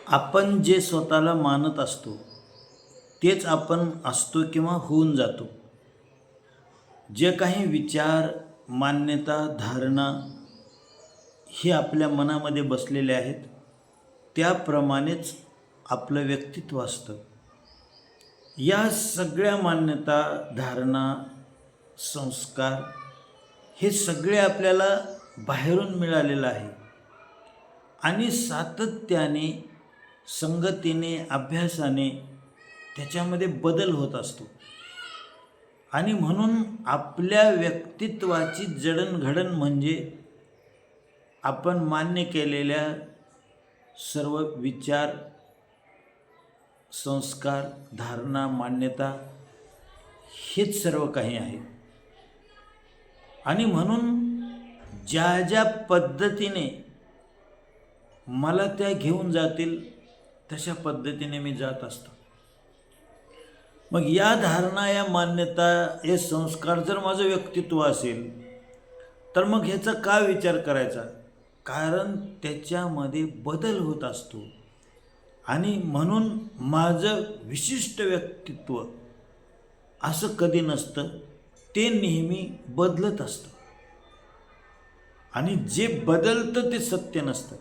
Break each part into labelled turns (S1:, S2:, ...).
S1: आपण जे स्वतःला मानत असतो तेच आपण असतो किंवा होऊन जातो. जे काही विचार, मान्यता, धारणा हे आपल्या मनामध्ये बसलेले आहेत त्याप्रमाणेच आपलं व्यक्तित्व असतं. या सगळ्या मान्यता, धारणा, संस्कार हे सगळे आपल्याला बाहेरून मिळालेलं आहे आणि सातत्याने, संगतीने, अभ्यासाने त्याच्यामध्ये बदल होत असतो आणि म्हणून आपल्या व्यक्तित्वाची जडणघडण म्हणजे आपण मान्य केलेल्या सर्व विचार, संस्कार, धारणा, मान्यता हेच सर्व काही आहे. आणि म्हणून ज्या ज्या पद्धतीने मला त्या घेऊन जातील तशा पद्धतीने मी जात असतो. मग या धारणा, या मान्यता, हे संस्कार जर माझं व्यक्तित्व असेल तर मग ह्याचा का विचार करायचा? कारण त्याच्यामध्ये बदल होत असतो आणि म्हणून माझं विशिष्ट व्यक्तित्व असं कधी नसतं, ते नेहमी बदलत असतं आणि जे बदलतं ते सत्य नसतं,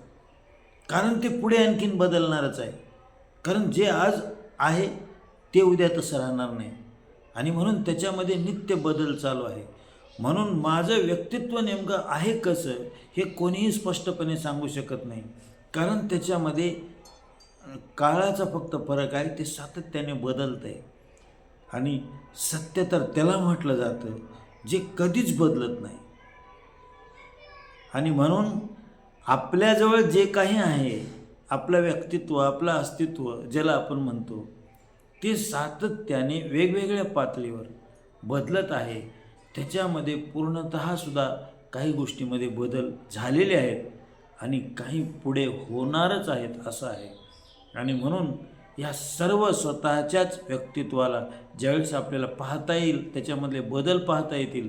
S1: कारण ते पुढे आणखीन बदलणारच आहे. कारण जे आज आहे ते उद्या तसं राहणार नाही आणि म्हणून त्याच्यामध्ये नित्य बदल चालू आहे. म्हणून माझं व्यक्तित्व नेमकं आहे कसं हे कोणीही स्पष्टपणे सांगू शकत नाही, कारण त्याच्यामध्ये काळाचा फक्त फरक आहे. ते सातत्याने बदलतं आहे आणि सत्य तर त्याला म्हटलं जातं जे कधीच बदलत नाही. आणि म्हणून आपल्याजवळ जे काही आहे, आपलं व्यक्तित्व, आपलं अस्तित्व ज्याला आपण म्हणतो, ते सातत्याने वेगवेगळ्या पातळीवर बदलत आहे. त्याच्यामध्ये पूर्णतः सुद्धा काही गोष्टीमध्ये बदल झालेले आहेत आणि काही पुढे होणारच आहेत असं आहे. आणि म्हणून या सर्व स्वतःच्याच व्यक्तित्वाला ज्यावेळेस आपल्याला पाहता येईल, त्याच्यामधले बदल पाहता येतील,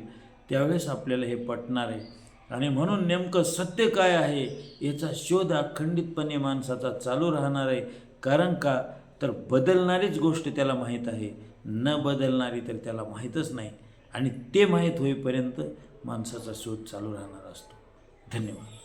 S1: त्यावेळेस आपल्याला हे पटणार आहे. आणि म्हणून नेमकं सत्य काय आहे याचा शोध अखंडितपणे माणसाचा चालू राहणार आहे. कारण का तर बदलणारीच गोष्ट त्याला माहीत आहे, न बदलणारी तर त्याला माहीतच नाही आणि ते माहीत होईपर्यंत माणसाचा शोध चालू राहणार असतो. धन्यवाद.